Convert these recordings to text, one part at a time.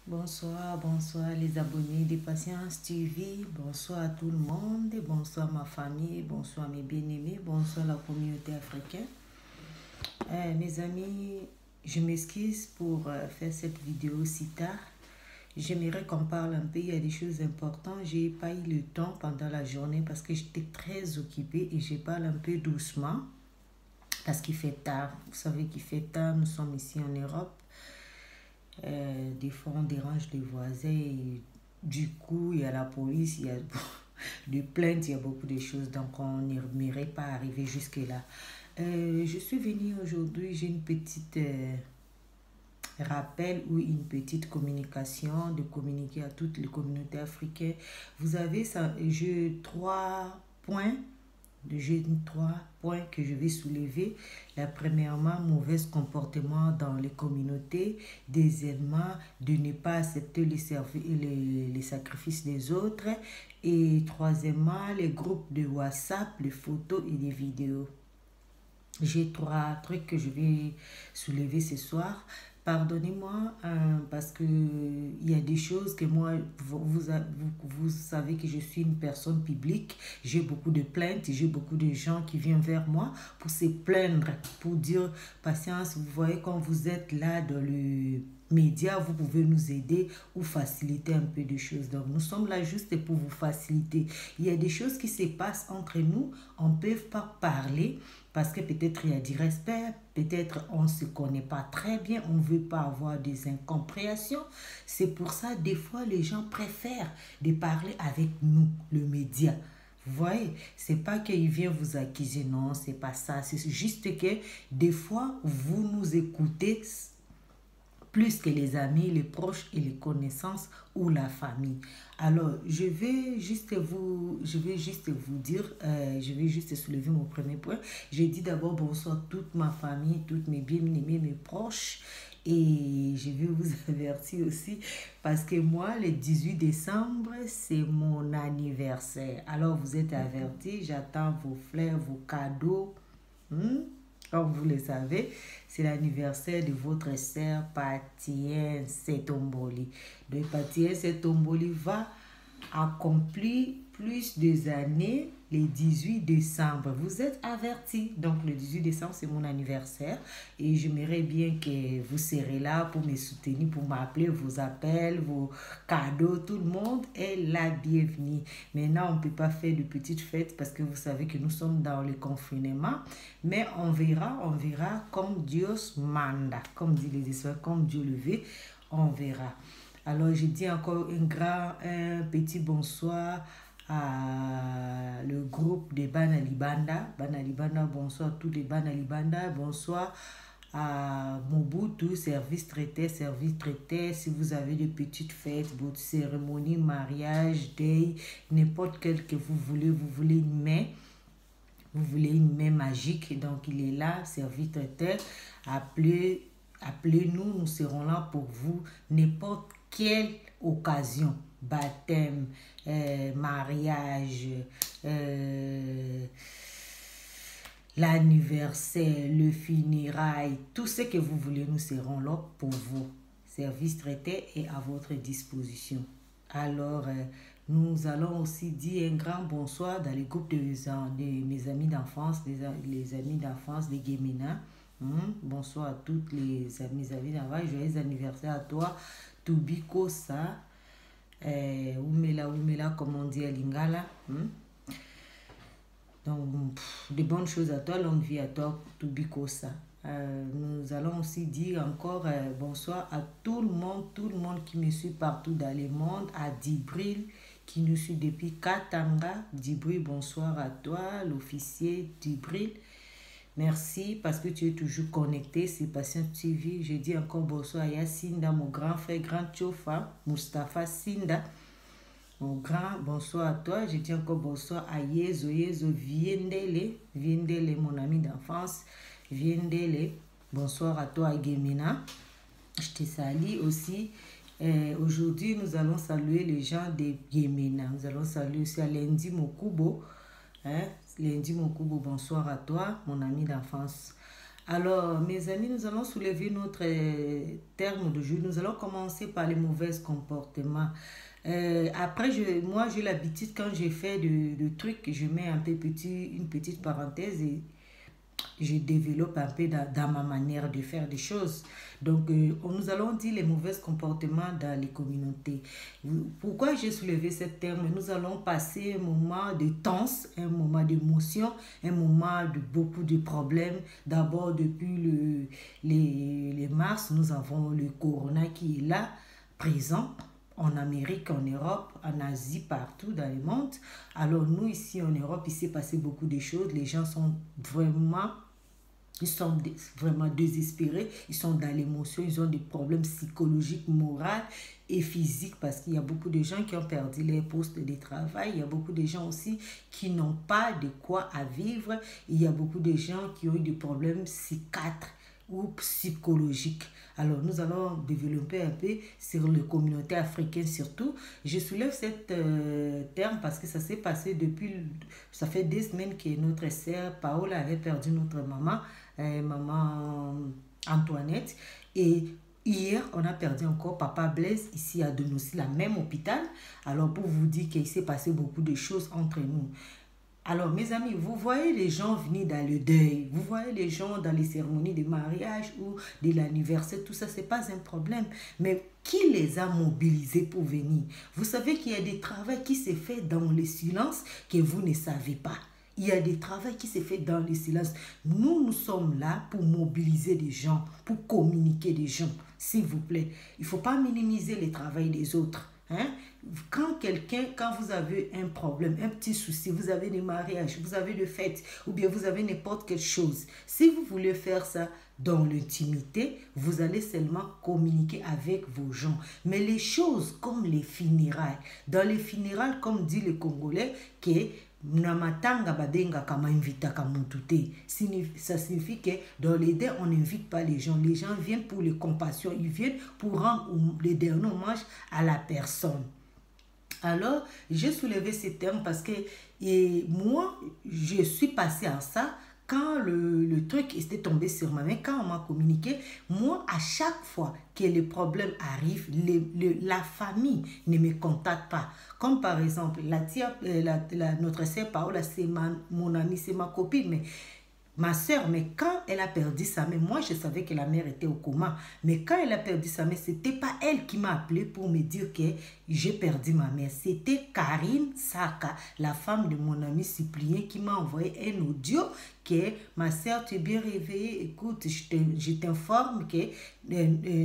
Bonsoir, bonsoir les abonnés de Patience TV, bonsoir à tout le monde, bonsoir ma famille, bonsoir mes bien-aimés, bonsoir la communauté africaine. Mes amis, je m'excuse pour faire cette vidéo si tard. J'aimerais qu'on parle un peu, il y a des choses importantes. J'ai pas eu le temps pendant la journée parce que j'étais très occupée et je parle un peu doucement parce qu'il fait tard. Vous savez qu'il fait tard, nous sommes ici en Europe. Des fois on dérange les voisins et du coup il y a la police, il y a des plaintes, il y a beaucoup de choses, donc on n'aimerait pas arriver jusque là. Je suis venue aujourd'hui, j'ai une petite rappel ou une petite communication de communiquer à toutes les communautés africaines. Vous avez ça, j'ai trois points. J'ai trois points que je vais soulever. Premièrement, mauvais comportement dans les communautés. Deuxièmement, de ne pas accepter les sacrifices des autres. Et troisièmement, les groupes de WhatsApp, les photos et les vidéos. J'ai trois trucs que je vais soulever ce soir. Pardonnez-moi parce que il y a des choses que moi, vous savez que je suis une personne publique. J'ai beaucoup de plaintes, j'ai beaucoup de gens qui viennent vers moi pour se plaindre, pour dire patience, vous voyez quand vous êtes là dans le média, vous pouvez nous aider ou faciliter un peu de choses. Donc nous sommes là juste pour vous faciliter. Il y a des choses qui se passent entre nous, on ne peut pas parler parce que peut-être il y a du respect, peut-être on ne se connaît pas très bien, on ne veut pas avoir des incompréhensions. C'est pour ça, des fois, les gens préfèrent de parler avec nous, le média. Vous voyez, c'est pas qu'il vient vous accuser, non, c'est pas ça. C'est juste que des fois, vous nous écoutez plus que les amis, les proches et les connaissances ou la famille. Alors, je vais juste vous dire, je vais juste soulever mon premier point. Je dis d'abord bonsoir à toute ma famille, toutes mes bien-aimés, mes proches. Et je vais vous avertir aussi parce que moi, le 18 décembre, c'est mon anniversaire. Alors, vous êtes avertis, j'attends vos fleurs, vos cadeaux. Comme vous le savez, c'est l'anniversaire de votre sœur Patience Tomboli. Donc, Patience Tomboli va accomplir plus des années le 18 décembre. Vous êtes avertis. Donc, le 18 décembre, c'est mon anniversaire. Et j'aimerais bien que vous serez là pour me soutenir, pour m'appeler, vos appels, vos cadeaux. Tout le monde est la bienvenue. Maintenant, on ne peut pas faire de petites fêtes parce que vous savez que nous sommes dans le confinement. Mais on verra comme Dieu manda. Comme dit les histoires, comme Dieu le veut, on verra. Alors, je dis encore un petit bonsoir à le groupe de Banalibanda. Banalibanda, bonsoir à tous les Banalibanda. Bonsoir à Mobutu, service traité. Si vous avez des petites fêtes, votre cérémonie, mariage, day, n'importe quel que vous voulez une main. Vous voulez une main magique, donc il est là, service traité. Appelez-nous, nous serons là pour vous. N'importe quelle occasion, baptême, mariage, l'anniversaire, le funérail, tout ce que vous voulez, nous serons là pour vous. Service traité est à votre disposition. Alors, nous allons aussi dire un grand bonsoir dans les groupes de mes amis d'enfance, les amis d'enfance des Guémina. Bonsoir à toutes les amis d'enfance. Joyeux anniversaire à toi, Tubiko Sa. Oumela, comme on dit à Lingala. Donc, de bonnes choses à toi, longue vie à toi, Tubiko Sa. Nous allons aussi dire encore bonsoir à tout le monde qui me suit partout dans le monde, à Dibril qui nous suit depuis Katanga. Dibril, bonsoir à toi, l'officier Dibril. Merci parce que tu es toujours connecté, c'est Patience TV. Je dis encore bonsoir à Yacinda, mon grand frère, grand Tchofa, Mustapha Sinda. Mon grand, bonsoir à toi. Je dis encore bonsoir à Yezo Viendele, mon ami d'enfance. Viendele, bonsoir à toi, Gemina. Je te salue aussi. Aujourd'hui, nous allons saluer les gens de Gemina. Nous allons saluer aussi à Lendi Mokubo. Lendi Mokubo, bonsoir à toi, mon ami d'enfance. Alors, mes amis, nous allons soulever notre terme de jeu. Nous allons commencer par les mauvais comportements. Après, moi, j'ai l'habitude, quand j'ai fait de trucs, je mets un peu une petite parenthèse et je développe un peu dans ma manière de faire des choses. Donc, nous allons dire les mauvais comportements dans les communautés. Pourquoi j'ai soulevé ce terme? Nous allons passer un moment de tense, un moment d'émotion, un moment de beaucoup de problèmes. D'abord, depuis les mars, nous avons le corona qui est là, présent. En Amérique, en Europe, en Asie, partout dans le monde. Alors nous, ici en Europe, il s'est passé beaucoup de choses. Les gens sont vraiment, ils sont vraiment désespérés. Ils sont dans l'émotion. Ils ont des problèmes psychologiques, moraux et physiques parce qu'il y a beaucoup de gens qui ont perdu les postes de travail. Il y a beaucoup de gens aussi qui n'ont pas de quoi à vivre. Il y a beaucoup de gens qui ont eu des problèmes psychiatriques ou psychologiques. Alors, nous allons développer un peu sur les communautés africaines surtout. Je soulève cet terme parce que ça s'est passé ça fait des semaines que notre sœur Paola avait perdu notre maman, maman Antoinette. Et hier, on a perdu encore Papa Blaise ici à Donossi, la même hôpital. Alors, pour vous dire qu'il s'est passé beaucoup de choses entre nous. Alors, mes amis, vous voyez les gens venir dans le deuil, vous voyez les gens dans les cérémonies de mariage ou de l'anniversaire, tout ça, ce n'est pas un problème. Mais qui les a mobilisés pour venir? Vous savez qu'il y a des travaux qui se fait dans le silence que vous ne savez pas. Il y a des travaux qui se fait dans le silence. Nous sommes là pour mobiliser des gens, pour communiquer des gens, s'il vous plaît. Il ne faut pas minimiser le travail des autres. Hein? Quand vous avez un problème, un petit souci, vous avez des mariages, vous avez des fêtes, ou bien vous avez n'importe quelle chose, si vous voulez faire ça dans l'intimité, vous allez seulement communiquer avec vos gens. Mais les choses comme les funérailles, dans les funérailles, comme dit le Congolais, que Namatanga badenga kama invita kamutute. Ça signifie que dans les deuils, on n'invite pas les gens. Les gens viennent pour les compassions. Ils viennent pour rendre les derniers hommages à la personne. Alors, j'ai soulevé ces termes parce que moi, je suis passée à ça quand le truc était tombé sur ma main, quand on m'a communiqué. Moi, à chaque fois que les problèmes arrivent, la famille ne me contacte pas. Comme par exemple, notre sœur Paola, c'est mon amie, c'est ma copine, mais ma soeur, mais quand elle a perdu sa mère, moi je savais que la mère était au coma, mais quand elle a perdu sa mère, c'était pas elle qui m'a appelé pour me dire que j'ai perdu ma mère. C'était Karine Saka, la femme de mon ami Cyprien, qui m'a envoyé un audio que ma soeur, tu es bien réveillée, écoute, je t'informe que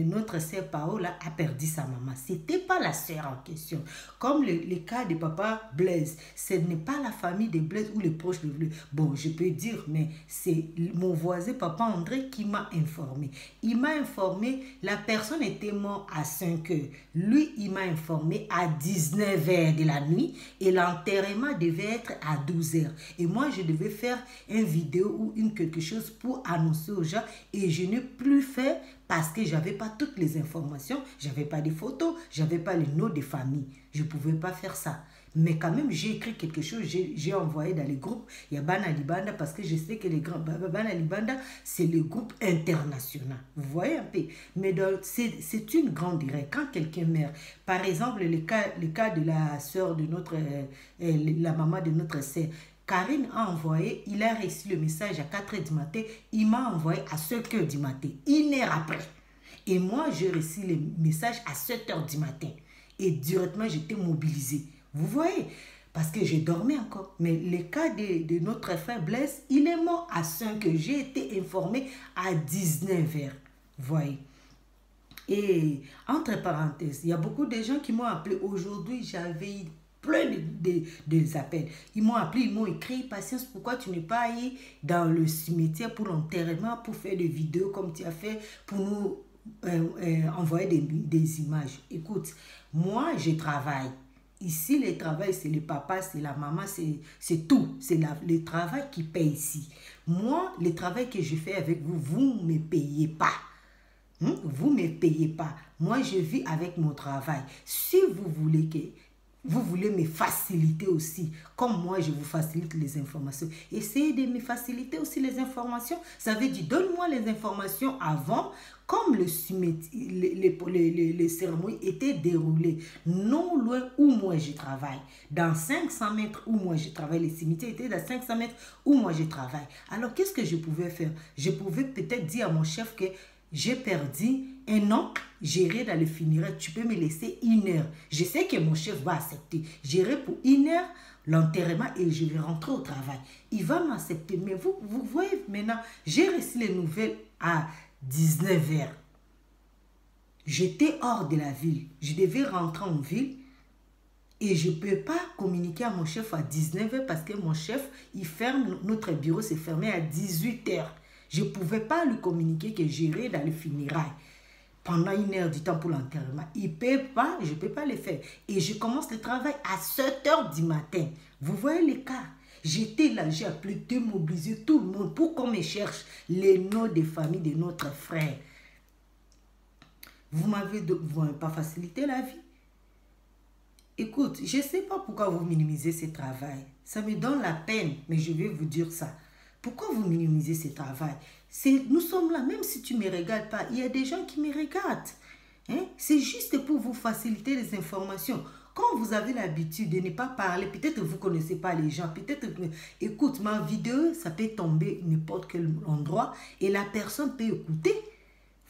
notre soeur Paola a perdu sa maman. C'était pas la soeur en question. Comme le cas de papa Blaise, ce n'est pas la famille de Blaise ou les proches de Blaise. Bon, je peux dire, mais c'est mon voisin, papa André, qui m'a informé. Il m'a informé, la personne était morte à 5 heures. Lui, il m'a informé à 19 heures de la nuit et l'enterrement devait être à 12 heures. Et moi, je devais faire une vidéo ou quelque chose pour annoncer aux gens et je n'ai plus fait parce que je n'avais pas toutes les informations, je n'avais pas de photos, je n'avais pas les noms de famille. Je ne pouvais pas faire ça. Mais quand même, j'ai écrit quelque chose, j'ai envoyé dans les groupes. Il y a Bana Libanda parce que je sais que Bana Libanda, c'est le groupe international. Vous voyez un peu. Mais c'est une grande erreur. Quand quelqu'un meurt, par exemple, le cas de la sœur de la maman de notre sœur, Karine a envoyé, il a reçu le message à 4 h du matin, il m'a envoyé à 5 h du matin, 1 heure après. Et moi, j'ai reçu le message à 7 h du matin. Et directement, j'étais mobilisée. Vous voyez? Parce que je dormais encore. Mais le cas de notre frère Blaise, il est mort à 5 h. J'ai été informée à 19 h. Vous voyez? Et entre parenthèses, il y a beaucoup de gens qui m'ont appelé. Aujourd'hui, j'avais plein de appels. Ils m'ont appelé, ils m'ont écrit, Patience, pourquoi tu n'es pas allé dans le cimetière pour l'enterrement, pour faire des vidéos comme tu as fait, pour nous envoyer des images. Écoute, moi, je travaille. Ici, le travail, c'est le papa, c'est la maman, c'est tout. C'est le travail qui paye ici. Moi, le travail que je fais avec vous, vous ne me payez pas. Vous ne me payez pas. Moi, je vis avec mon travail. Si vous voulez que vous voulez me faciliter aussi, comme moi je vous facilite les informations. Essayez de me faciliter aussi les informations. Ça veut dire, donne-moi les informations avant, comme les cérémonies étaient déroulées non loin où moi je travaille. Dans 500 mètres où moi je travaille, les cimetières étaient dans 500 mètres où moi je travaille. Alors qu'est-ce que je pouvais faire? Je pouvais peut-être dire à mon chef que j'ai perdu un an, j'irai dans le funéraire, tu peux me laisser 1 heure. Je sais que mon chef va accepter. J'irai pour 1 heure l'enterrement et je vais rentrer au travail. Il va m'accepter. Mais vous voyez maintenant, j'ai reçu les nouvelles à 19 heures. J'étais hors de la ville. Je devais rentrer en ville et je ne peux pas communiquer à mon chef à 19 heures parce que mon chef, il ferme, notre bureau s'est fermé à 18 heures. Je ne pouvais pas lui communiquer que j'irai dans le funérailles pendant 1 heure du temps pour l'enterrement. Il ne peut pas, je ne peux pas le faire. Et je commence le travail à 7 heures du matin. Vous voyez l'écart? J'étais là, j'ai appelé, démobilisé tout le monde pour qu'on me cherche les noms des familles de notre frère. Vous m'avez pas facilité la vie. Écoute, je ne sais pas pourquoi vous minimisez ce travail. Ça me donne la peine, mais je vais vous dire ça. Pourquoi vous minimisez ce travail? Nous sommes là, même si tu ne me regardes pas, il y a des gens qui me regardent. Hein? C'est juste pour vous faciliter les informations. Quand vous avez l'habitude de ne pas parler, peut-être que vous ne connaissez pas les gens, peut-être que, écoute, ma vidéo, ça peut tomber n'importe quel endroit et la personne peut écouter.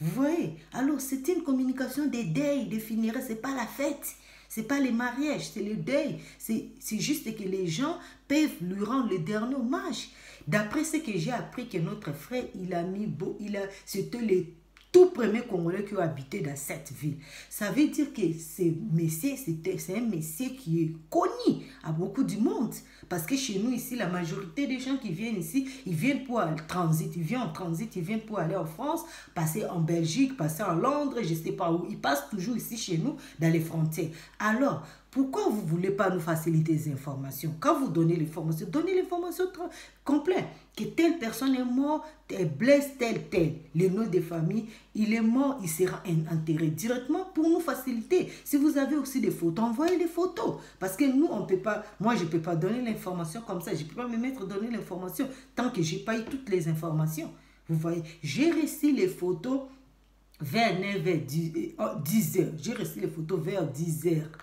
Vous voyez? Alors, c'est une communication des deuils, des funérailles, ce n'est pas la fête. Ce n'est pas les mariages, c'est le deuil. C'est juste que les gens peuvent lui rendre le dernier hommage. D'après ce que j'ai appris que notre frère, c'était le tout premier Congolais qui a habité dans cette ville. Ça veut dire que c'est un monsieur qui est connu à beaucoup du monde. Parce que chez nous ici, la majorité des gens qui viennent ici, ils viennent pour aller en transit. Ils viennent en transit, ils viennent pour aller en France, passer en Belgique, passer en Londres, je ne sais pas où. Ils passent toujours ici chez nous, dans les frontières. Alors, pourquoi vous ne voulez pas nous faciliter les informations? Quand vous donnez l'information, donnez l'information complète. Que telle personne est morte, elle blesse tel. Le nom de famille, il est mort, il sera enterré directement pour nous faciliter. Si vous avez aussi des photos, envoyez les photos. Parce que nous, on ne peut pas, moi je ne peux pas donner l'information comme ça. Je ne peux pas me mettre à donner l'information tant que je n'ai pas eu toutes les informations. Vous voyez, j'ai reçu les photos vers 10 heures. J'ai reçu les photos vers 10 heures.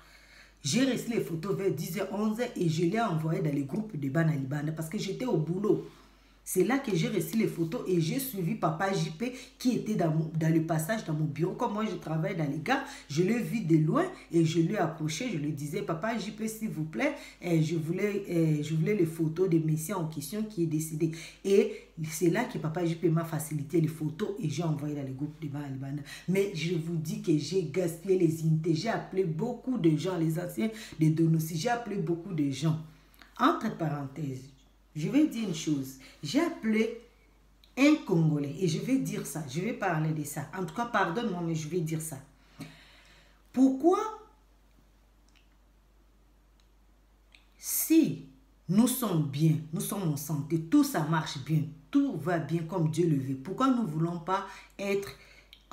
J'ai reçu les photos vers 10h, 11h et je les ai envoyées dans les groupes de Banalibanda parce que j'étais au boulot. C'est là que j'ai reçu les photos et j'ai suivi Papa JP qui était dans le passage dans mon bureau. Comme moi, je travaille dans les gares, je l'ai vu de loin et je lui ai approché. Je lui disais, Papa JP, s'il vous plaît, je voulais les photos des messieurs en question qui est décédé. Et c'est là que Papa JP m'a facilité les photos et j'ai envoyé dans le groupe de Banalibanda. Mais je vous dis que j'ai gaspillé les unités. J'ai appelé beaucoup de gens, les anciens de Donossi. J'ai appelé beaucoup de gens. Entre parenthèses, je vais dire une chose. J'ai appelé un Congolais et je vais dire ça. Je vais parler de ça. En tout cas, pardonne-moi, mais je vais dire ça. Pourquoi, si nous sommes bien, nous sommes en santé, tout ça marche bien, tout va bien comme Dieu le veut, pourquoi nous ne voulons pas être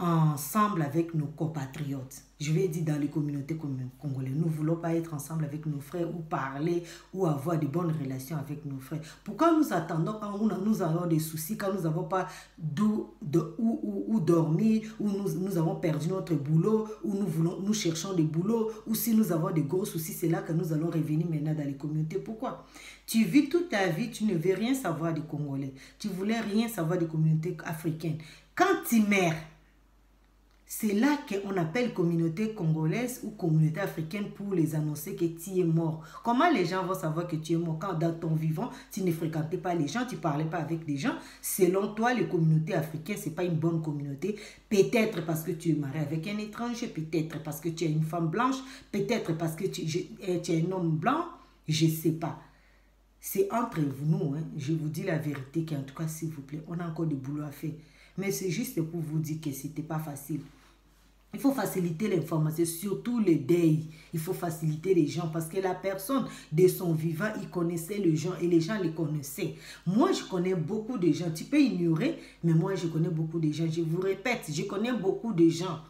ensemble avec nos compatriotes? Je vais dire dans les communautés congolaises, nous ne voulons pas être ensemble avec nos frères ou parler ou avoir de bonnes relations avec nos frères. Pourquoi nous attendons quand nous avons des soucis, quand nous n'avons pas où dormir, où nous avons perdu notre boulot, où nous cherchons des boulots, ou si nous avons des gros soucis, c'est là que nous allons revenir maintenant dans les communautés. Pourquoi? Tu vis toute ta vie, tu ne veux rien savoir des Congolais. Tu ne voulais rien savoir des communautés africaines. Quand tu meurs, c'est là qu'on appelle communauté congolaise ou communauté africaine pour les annoncer que tu es mort. Comment les gens vont savoir que tu es mort quand dans ton vivant, tu ne fréquentais pas les gens, tu ne parlais pas avec des gens? Selon toi, les communautés africaines, ce n'est pas une bonne communauté. Peut-être parce que tu es marié avec un étranger, peut-être parce que tu es une femme blanche, peut-être parce que tu es un homme blanc, je ne sais pas. C'est entre nous, hein. Je vous dis la vérité qu'en tout cas, s'il vous plaît, on a encore du boulot à faire. Mais c'est juste pour vous dire que ce n'était pas facile. Il faut faciliter l'information, surtout les deuils. Il faut faciliter les gens parce que la personne de son vivant, il connaissait les gens et les gens les connaissaient. Moi, je connais beaucoup de gens. Tu peux ignorer, mais moi, je connais beaucoup de gens. Je vous répète, je connais beaucoup de gens.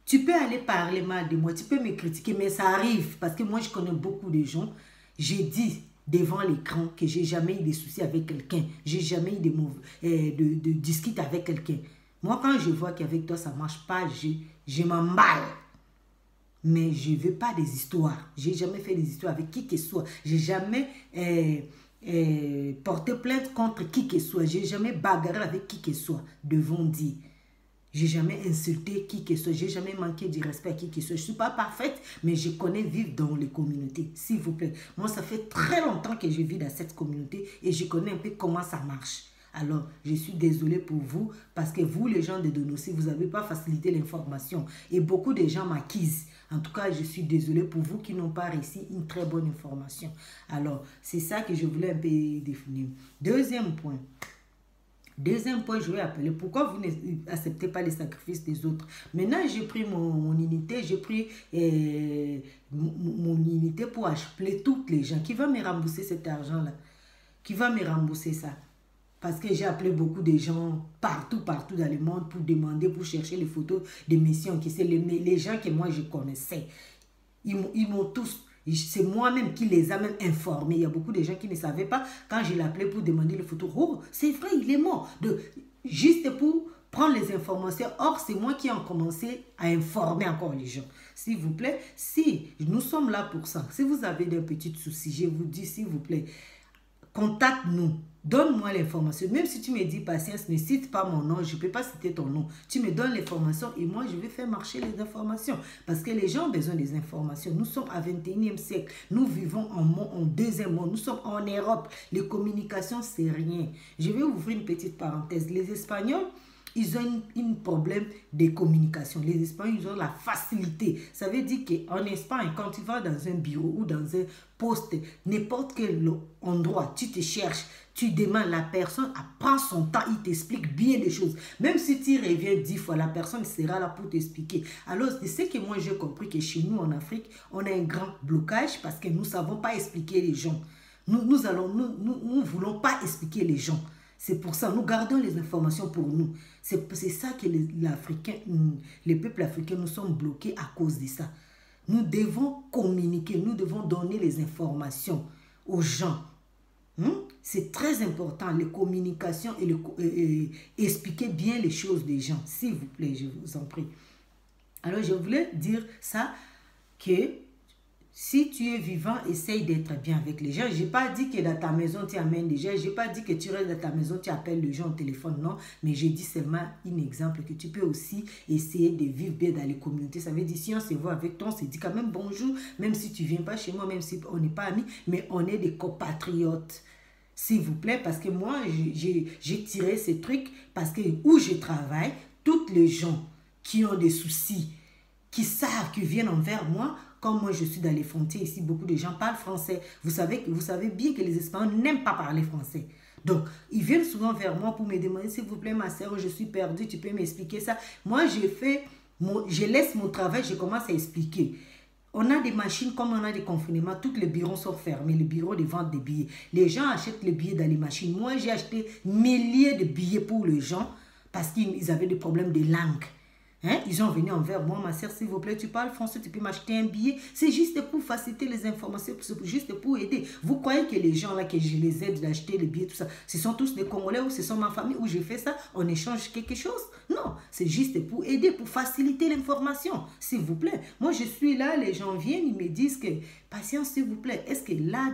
Tu peux aller parler mal de moi, tu peux me critiquer, mais ça arrive parce que moi, je connais beaucoup de gens. J'ai dit devant l'écran que j'ai jamais eu de soucis avec quelqu'un. J'ai jamais eu de dispute avec quelqu'un. Moi, quand je vois qu'avec toi, ça ne marche pas, je m'emballe. Mais je ne veux pas des histoires. Je n'ai jamais fait des histoires avec qui que ce soit. Je n'ai jamais porté plainte contre qui que ce soit. Je n'ai jamais bagarré avec qui que ce soit, devons dire. J'ai jamais insulté qui que ce soit, j'ai jamais manqué de respect à qui que ce soit. Je ne suis pas parfaite, mais je connais vivre dans les communautés, s'il vous plaît. Moi, ça fait très longtemps que je vis dans cette communauté et je connais un peu comment ça marche. Alors, je suis désolée pour vous, parce que vous, les gens de Donossi, vous n'avez pas facilité l'information. Et beaucoup de gens m'acquisent. En tout cas, je suis désolée pour vous qui n'ont pas réussi une très bonne information. Alors, c'est ça que je voulais un peu définir. Deuxième point, je vais appeler. Pourquoi vous n'acceptez pas les sacrifices des autres? Maintenant, j'ai pris mon unité, j'ai pris mon unité pour appeler toutes les gens. Qui va me rembourser cet argent-là? Qui va me rembourser ça? Parce que j'ai appelé beaucoup de gens partout dans le monde pour demander, pour chercher les photos des missions. C'est les gens que moi je connaissais. Ils m'ont tous... C'est moi-même qui les a même informés. Il y a beaucoup de gens qui ne savaient pas. Quand je l'appelais pour demander les photos, oh, c'est vrai, il est mort. Juste pour prendre les informations. Or, c'est moi qui ai commencé à informer encore les gens. S'il vous plaît, si nous sommes là pour ça, si vous avez des petits soucis, je vous dis, s'il vous plaît, contacte-nous. Donne-moi l'information. Même si tu me dis patience, ne cite pas mon nom, je ne peux pas citer ton nom. Tu me donnes l'information et moi, je vais faire marcher les informations. Parce que les gens ont besoin des informations. Nous sommes au 21e siècle. Nous vivons en deuxième monde. Nous sommes en Europe. Les communications, c'est rien. Je vais ouvrir une petite parenthèse. Les Espagnols, ils ont un problème de communication. Les Espagnols, ils ont la facilité. Ça veut dire qu'en Espagne, quand tu vas dans un bureau ou dans un poste, n'importe quel endroit, tu te cherches, tu demandes, la personne prend son temps, il t'explique bien les choses. Même si tu reviens 10 fois, la personne sera là pour t'expliquer. Alors, c'est ce que moi j'ai compris, que chez nous en Afrique, on a un grand blocage parce que nous ne savons pas expliquer les gens. Nous ne voulons pas expliquer les gens. C'est pour ça, nous gardons les informations pour nous. C'est ça que les peuples africains, nous sommes bloqués à cause de ça. Nous devons communiquer, nous devons donner les informations aux gens. C'est très important, les communications et expliquer bien les choses des gens, s'il vous plaît, je vous en prie. Alors, je voulais dire ça, que si tu es vivant, essaye d'être bien avec les gens. Je n'ai pas dit que dans ta maison, tu amènes des gens. Je n'ai pas dit que tu restes dans ta maison, tu appelles les gens au téléphone. Non, mais j'ai dit seulement un exemple que tu peux aussi essayer de vivre bien dans les communautés. Ça veut dire, si on se voit avec toi, on se dit quand même bonjour, même si tu ne viens pas chez moi, même si on n'est pas amis, mais on est des compatriotes. S'il vous plaît, parce que moi, j'ai tiré ces trucs parce que où je travaille, toutes les gens qui ont des soucis, qui savent, qui viennent envers moi, comme moi je suis dans les frontières ici, beaucoup de gens parlent français. Vous savez bien que les Espagnols n'aiment pas parler français. Donc, ils viennent souvent vers moi pour me demander, s'il vous plaît, ma soeur, je suis perdue, tu peux m'expliquer ça? Moi, je laisse mon travail, je commence à expliquer. On a des machines, comme on a des confinements, tous les bureaux sont fermés, les bureaux de vente de billets. Les gens achètent les billets dans les machines. Moi, j'ai acheté milliers de billets pour les gens parce qu'ils avaient des problèmes de langue. Ils sont venus envers moi, ma soeur, s'il vous plaît, tu parles français, tu peux m'acheter un billet. C'est juste pour faciliter les informations, juste pour aider. Vous croyez que les gens là, que je les aide d'acheter les billets, tout ça, ce sont tous des Congolais ou ce sont ma famille où je fais ça, on échange quelque chose? Non, c'est juste pour aider, pour faciliter l'information, s'il vous plaît. Moi, je suis là, les gens viennent, ils me disent que, patience, s'il vous plaît, est-ce que là,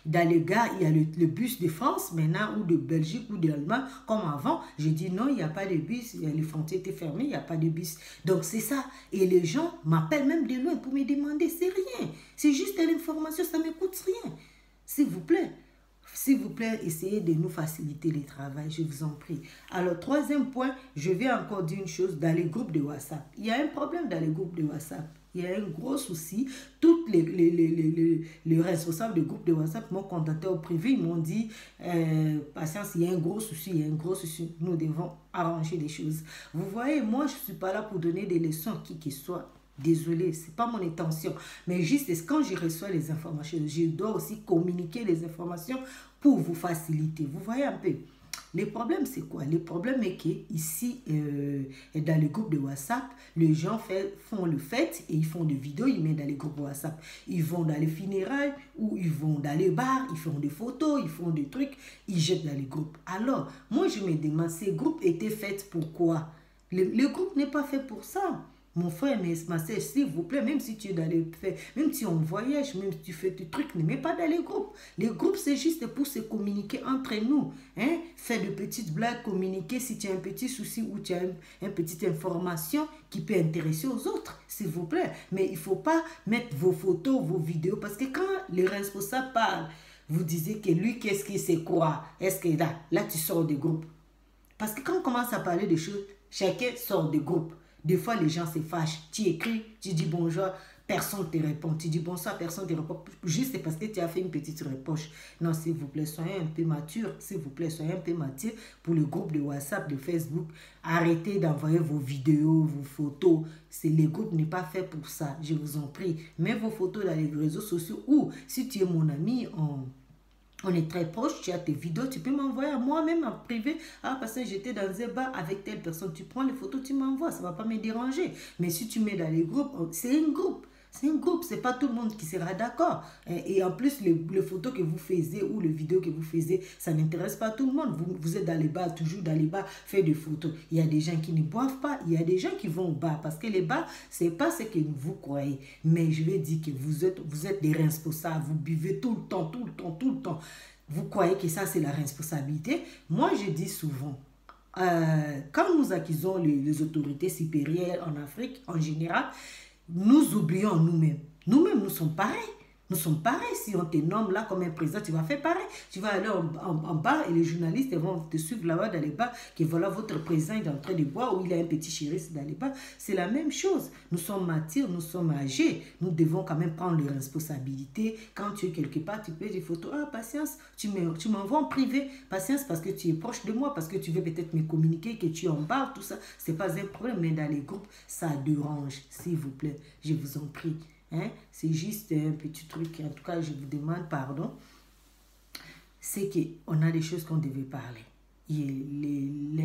dans les gares, il y a le bus de France maintenant, ou de Belgique, ou d'Allemagne, comme avant. Je dis non, il n'y a pas de bus, les frontières étaient fermées, il n'y a pas de bus. Donc c'est ça. Et les gens m'appellent même de loin pour me demander, c'est rien. C'est juste l'information, ça ne me coûte rien. S'il vous plaît. S'il vous plaît, essayez de nous faciliter le travail, je vous en prie. Alors, troisième point, je vais encore dire une chose, dans les groupes de WhatsApp. Il y a un problème dans les groupes de WhatsApp. Il y a un gros souci. Tous les responsables des groupes de WhatsApp m'ont contacté au privé. Ils m'ont dit, patience, il y a un gros souci, il y a un gros souci. Nous devons arranger les choses. Vous voyez, moi, je ne suis pas là pour donner des leçons à qui que ce soit. Désolée, ce n'est pas mon intention. Mais juste quand je reçois les informations, je dois aussi communiquer les informations pour vous faciliter. Vous voyez un peu. Le problème, c'est quoi? Le problème est que ici, dans les groupes de WhatsApp, les gens font le fait et ils font des vidéos, ils mettent dans les groupes WhatsApp. Ils vont dans les funérailles ou ils vont dans les bars, ils font des photos, ils font des trucs, ils jettent dans les groupes. Alors, moi, je me demande, ces groupes étaient faits pour quoi? Le groupe n'est pas fait pour ça. Mon frère, ma soeur, s'il vous plaît, même si tu es dans les faits, même si on voyage, même si tu fais des trucs, ne mets pas dans les groupes. Les groupes, c'est juste pour se communiquer entre nous. Hein? Faire de petites blagues, communiquer si tu as un petit souci ou tu as une petite information qui peut intéresser aux autres, s'il vous plaît. Mais il ne faut pas mettre vos photos, vos vidéos, parce que quand les responsables parlent, vous disiez que lui, qu'est-ce qu'il sait quoi? Est-ce que là, tu sors des groupes? Parce que quand on commence à parler de choses, chacun sort des groupes. Des fois, les gens se fâchent. Tu écris, tu dis bonjour, personne ne te répond. Tu dis bonsoir, personne ne te répond. Juste parce que tu as fait une petite reproche. Non, s'il vous plaît, soyez un peu mature. S'il vous plaît, soyez un peu mature pour le groupe de WhatsApp, de Facebook. Arrêtez d'envoyer vos vidéos, vos photos. Les groupes n'est pas fait pour ça. Je vous en prie. Mets vos photos dans les réseaux sociaux ou si tu es mon ami, on est très proche, tu as tes vidéos, tu peux m'envoyer à moi-même en privé. Ah, parce que j'étais dans un bar avec telle personne, tu prends les photos, tu m'envoies, ça ne va pas me déranger. Mais si tu mets dans les groupes, c'est un groupe. C'est un groupe, c'est pas tout le monde qui sera d'accord. Et en plus, les photos que vous faisiez ou les vidéos que vous faisiez, ça n'intéresse pas tout le monde. Vous êtes dans les bars, toujours dans les bars, faites des photos. Il y a des gens qui ne boivent pas, il y a des gens qui vont au bar. Parce que les bars, c'est pas ce que vous croyez. Mais je vais dire que vous êtes des responsables, vous buvez tout le temps, tout le temps, tout le temps. Vous croyez que ça, c'est la responsabilité? Moi, je dis souvent, quand nous accusons les autorités supérieures en Afrique, en général, nous oublions nous-mêmes. Nous-mêmes, nous sommes pareils. Nous sommes pareils. Si on te nomme là comme un président, tu vas faire pareil. Tu vas aller en bar et les journalistes vont te suivre là-bas dans les bars, que voilà votre président est en train de boire ou il a un petit chéri dans les bars. C'est la même chose. Nous sommes matures, nous sommes âgés. Nous devons quand même prendre les responsabilités. Quand tu es quelque part, tu peux dire photo. Ah, patience, tu m'envoies en privé. Patience parce que tu es proche de moi, parce que tu veux peut-être me communiquer, que tu en parles, tout ça. C'est pas un problème, mais dans les groupes, ça dérange. S'il vous plaît, je vous en prie. Hein? C'est juste un petit truc, en tout cas je vous demande pardon, c'est qu'on a des choses qu'on devait parler.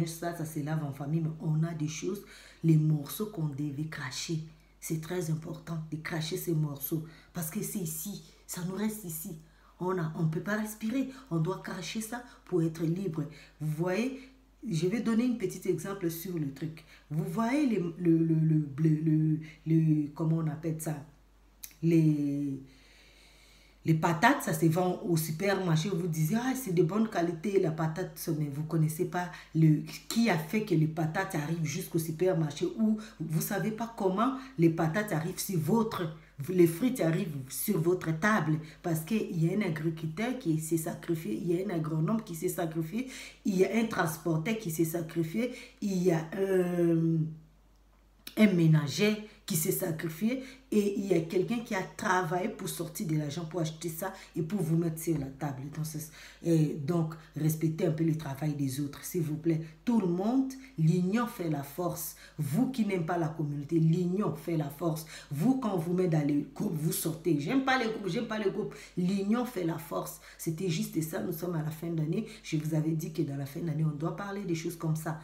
Ça se lave en famille, mais on a des choses, les morceaux qu'on devait cracher. C'est très important de cracher ces morceaux, parce que c'est ici, ça nous reste ici. On ne peut pas respirer, on doit cracher ça pour être libre. Vous voyez, je vais donner un petit exemple sur le truc. Vous voyez comment on appelle ça? Les patates, ça se vend au supermarché. Vous disiez, ah, c'est de bonne qualité, la patate, mais vous ne connaissez pas qui a fait que les patates arrivent jusqu'au supermarché, ou vous ne savez pas comment les patates arrivent sur les frites arrivent sur votre table, parce qu'il y a un agriculteur qui s'est sacrifié, il y a un agronome qui s'est sacrifié, il y a un transporteur qui s'est sacrifié, il y a un ménager qui s'est sacrifié et il y a quelqu'un qui a travaillé pour sortir de l'argent pour acheter ça et pour vous mettre sur la table. Donc, respectez un peu le travail des autres, s'il vous plaît. Tout le monde, l'union fait la force. Vous qui n'aimez pas la communauté, l'union fait la force. Vous, quand vous mettez dans les groupes, vous sortez. J'aime pas les groupes, j'aime pas les groupes. L'union fait la force. C'était juste ça, nous sommes à la fin d'année. Je vous avais dit que dans la fin d'année, on doit parler des choses comme ça.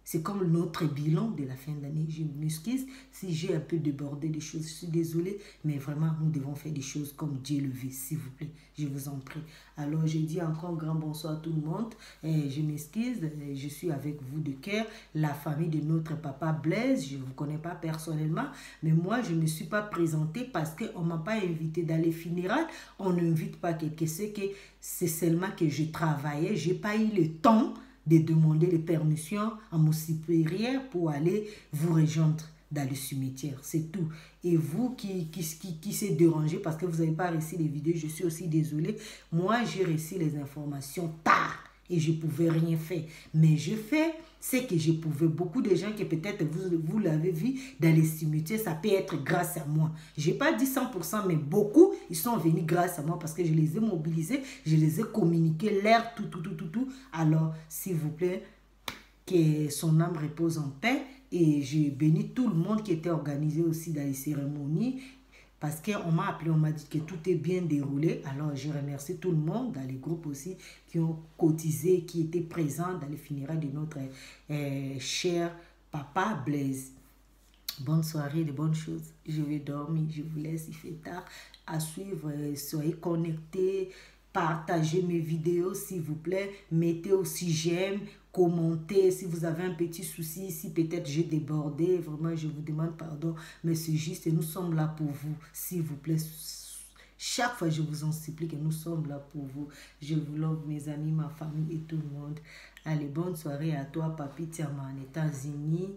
C'est comme notre bilan de la fin d'année. Je m'excuse si j'ai un peu débordé des choses. Je suis désolée, mais vraiment, nous devons faire des choses comme Dieu le veut, s'il vous plaît. Je vous en prie. Alors, je dis encore grand bonsoir à tout le monde. Je m'excuse, je suis avec vous de cœur. La famille de notre papa Blaise, je ne vous connais pas personnellement, mais moi, je ne me suis pas présentée parce qu'on ne m'a pas invité dans les funérailles. On n'invite pas quelqu'un. C'est seulement que je travaillais. Je n'ai pas eu le temps de demander les permissions à mon supérieur pour aller vous rejoindre dans le cimetière. C'est tout. Et vous qui s'est dérangé parce que vous n'avez pas reçu les vidéos, je suis aussi désolée. Moi, j'ai reçu les informations tard et je ne pouvais rien faire. Mais je fais ce que je pouvais. Beaucoup de gens que peut-être vous l'avez vu dans les cimetières, ça peut être grâce à moi. Je n'ai pas dit 100%, mais beaucoup, ils sont venus grâce à moi parce que je les ai mobilisés, je les ai communiqués, l'air, tout. Alors, s'il vous plaît, que son âme repose en paix. Et je bénis tout le monde qui était organisé aussi dans les cérémonies. parce qu'on m'a appelé, on m'a dit que tout est bien déroulé. Alors, je remercie tout le monde dans les groupes aussi qui ont cotisé, qui étaient présents dans les funérailles de notre cher papa Blaise. Bonne soirée, de bonnes choses. Je vais dormir, je vous laisse, il fait tard. À suivre, soyez connectés, partagez mes vidéos s'il vous plaît. Mettez aussi j'aime, commentez. Si vous avez un petit souci, si peut-être j'ai débordé, vraiment je vous demande pardon. Mais c'est juste, nous sommes là pour vous, s'il vous plaît. Chaque fois, je vous en supplie que nous sommes là pour vous. Je vous love, mes amis, ma famille et tout le monde. Allez, bonne soirée à toi, Papi Tiama, en États-Unis.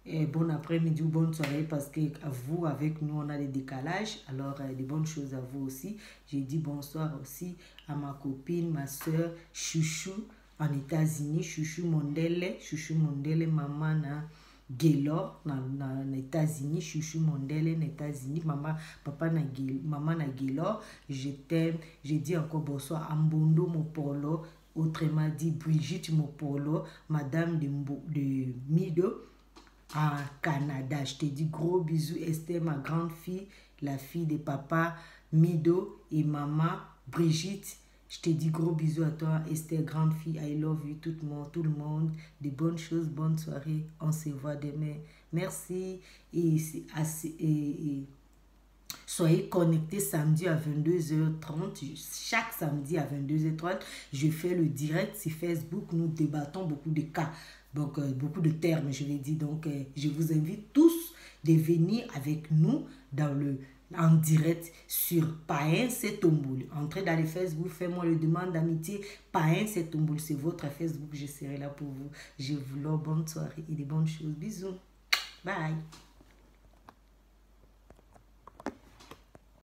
Et bon après-midi ou bonne soirée parce que vous, avec nous, on a des décalages. Alors, des bonnes choses à vous aussi. J'ai dit bonsoir aussi à ma copine, ma soeur, Chouchou, en États-Unis. Chouchou Mondele, maman na Gaylor, na États-Unis. Chouchou Mondele, na États-Unis. Maman na Gaylor. Je t'aime. J'ai dit encore bonsoir à Mbondo Mopolo. Autrement dit, Brigitte Mopolo, madame de Mido. En Canada. Je te dis gros bisous, Esther, ma grande fille, la fille de papa Mido et maman Brigitte. Je te dis gros bisous à toi, Esther, grande fille. I love you, tout le monde. De bonnes choses, bonne soirée. On se voit demain. Merci. Et soyez connectés samedi à 22h30. Chaque samedi à 22h30, je fais le direct sur Facebook. Nous débattons beaucoup de cas. Donc, beaucoup de termes, je vais dire. Donc, je vous invite tous de venir avec nous en direct sur Pain Setomboul. Entrez dans le Facebook, faites-moi le demande d'amitié. Pain Setomboul, c'est votre Facebook. Je serai là pour vous. Je vous love, bonne soirée et de bonnes choses. Bisous. Bye.